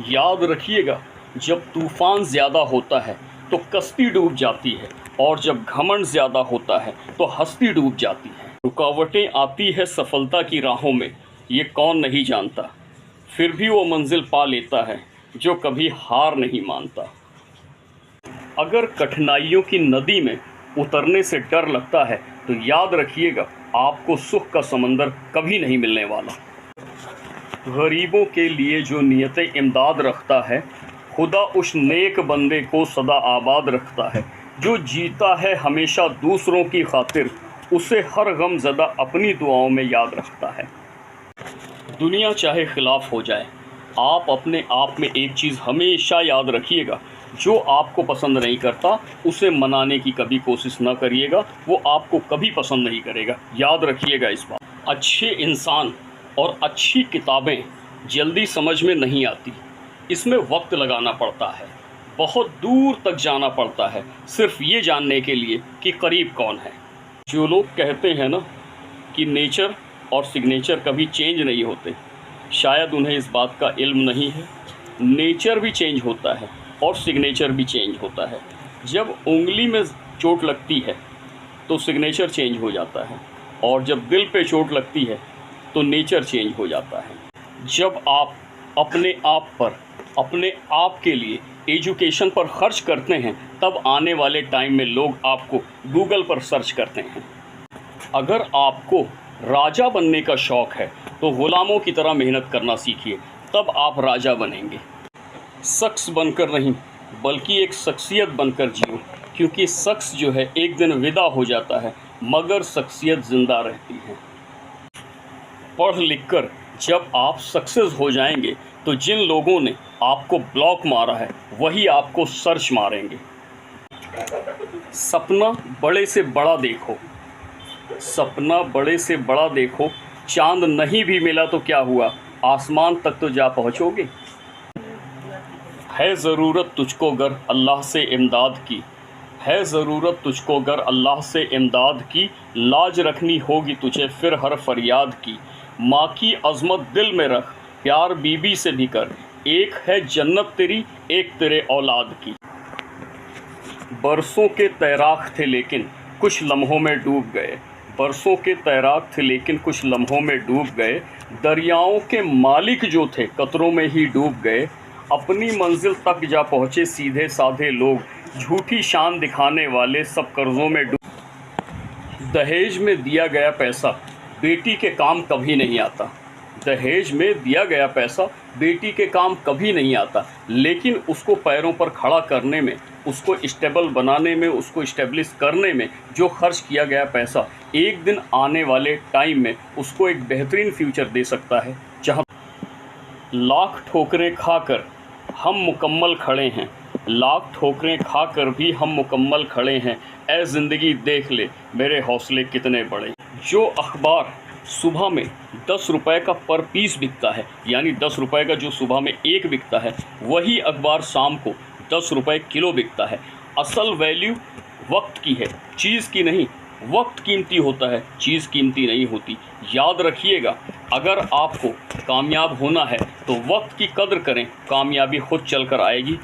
याद रखिएगा, जब तूफ़ान ज़्यादा होता है तो कश्ती डूब जाती है, और जब घमंड ज़्यादा होता है तो हस्ती डूब जाती है। रुकावटें आती है सफलता की राहों में, ये कौन नहीं जानता। फिर भी वो मंजिल पा लेता है जो कभी हार नहीं मानता। अगर कठिनाइयों की नदी में उतरने से डर लगता है तो याद रखिएगा, आपको सुख का समंदर कभी नहीं मिलने वाला। गरीबों के लिए जो नियत इमदाद रखता है, खुदा उस नेक बंदे को सदा आबाद रखता है। जो जीता है हमेशा दूसरों की खातिर, उसे हर गम ज़दा अपनी दुआओं में याद रखता है। दुनिया चाहे खिलाफ हो जाए, आप अपने आप में एक चीज़ हमेशा याद रखिएगा, जो आपको पसंद नहीं करता उसे मनाने की कभी कोशिश ना करिएगा, वो आपको कभी पसंद नहीं करेगा। याद रखिएगा इस बात। अच्छे इंसान और अच्छी किताबें जल्दी समझ में नहीं आती, इसमें वक्त लगाना पड़ता है, बहुत दूर तक जाना पड़ता है, सिर्फ ये जानने के लिए कि करीब कौन है। जो लोग कहते हैं ना कि नेचर और सिग्नेचर कभी चेंज नहीं होते, शायद उन्हें इस बात का इल्म नहीं है। नेचर भी चेंज होता है और सिग्नेचर भी चेंज होता है। जब उंगली में चोट लगती है तो सिग्नेचर चेंज हो जाता है, और जब दिल पे चोट लगती है तो नेचर चेंज हो जाता है। जब आप अपने आप पर, अपने आप के लिए एजुकेशन पर खर्च करते हैं, तब आने वाले टाइम में लोग आपको गूगल पर सर्च करते हैं। अगर आपको राजा बनने का शौक़ है तो ग़ुलामों की तरह मेहनत करना सीखिए, तब आप राजा बनेंगे। शख्स बनकर नहीं, बल्कि एक शख्सियत बनकर जियो, क्योंकि शख्स जो है एक दिन विदा हो जाता है, मगर शख्सियत ज़िंदा रहती है। पढ़ लिख कर जब आप सक्सेस हो जाएंगे तो जिन लोगों ने आपको ब्लॉक मारा है वही आपको सर्च मारेंगे। सपना बड़े से बड़ा देखो, सपना बड़े से बड़ा देखो, चांद नहीं भी मिला तो क्या हुआ, आसमान तक तो जा पहुँचोगे। है ज़रूरत तुझको गर अल्लाह से इमदाद की, है ज़रूरत तुझको गर अल्लाह से इमदाद की, लाज रखनी होगी तुझे फिर हर फरियाद की। माँ की अज़मत दिल में रख, प्यार बीबी से भी कर, एक है जन्नत तेरी एक तेरे औलाद की। बरसों के तैराक थे लेकिन कुछ लम्हों में डूब गए, बरसों के तैराक थे लेकिन कुछ लम्हों में डूब गए। दरियाओं के मालिक जो थे कतरों में ही डूब गए, अपनी मंजिल तक जा पहुँचे सीधे साधे लोग, झूठी शान दिखाने वाले सब कर्ज़ों में डूब। दहेज में दिया गया पैसा बेटी के काम कभी नहीं आता, दहेज में दिया गया पैसा बेटी के काम कभी नहीं आता, लेकिन उसको पैरों पर खड़ा करने में, उसको स्टेबल बनाने में, उसको इस्टेब्लिश करने में जो खर्च किया गया पैसा एक दिन आने वाले टाइम में उसको एक बेहतरीन फ्यूचर दे सकता है। जहाँ लाख ठोकरें खाकर हम मुकम्मल खड़े हैं, लाख ठोकरें खाकर भी हम मुकम्मल खड़े हैं, ऐ ज़िंदगी देख ले मेरे हौसले कितने बड़े। जो अखबार सुबह में 10 रुपए का पर पीस बिकता है, यानी 10 रुपए का जो सुबह में एक बिकता है, वही अखबार शाम को 10 रुपए किलो बिकता है। असल वैल्यू वक्त की है, चीज़ की नहीं। वक्त कीमती होता है, चीज़ कीमती नहीं होती। याद रखिएगा, अगर आपको कामयाब होना है तो वक्त की कद्र करें, कामयाबी खुद चल कर आएगी।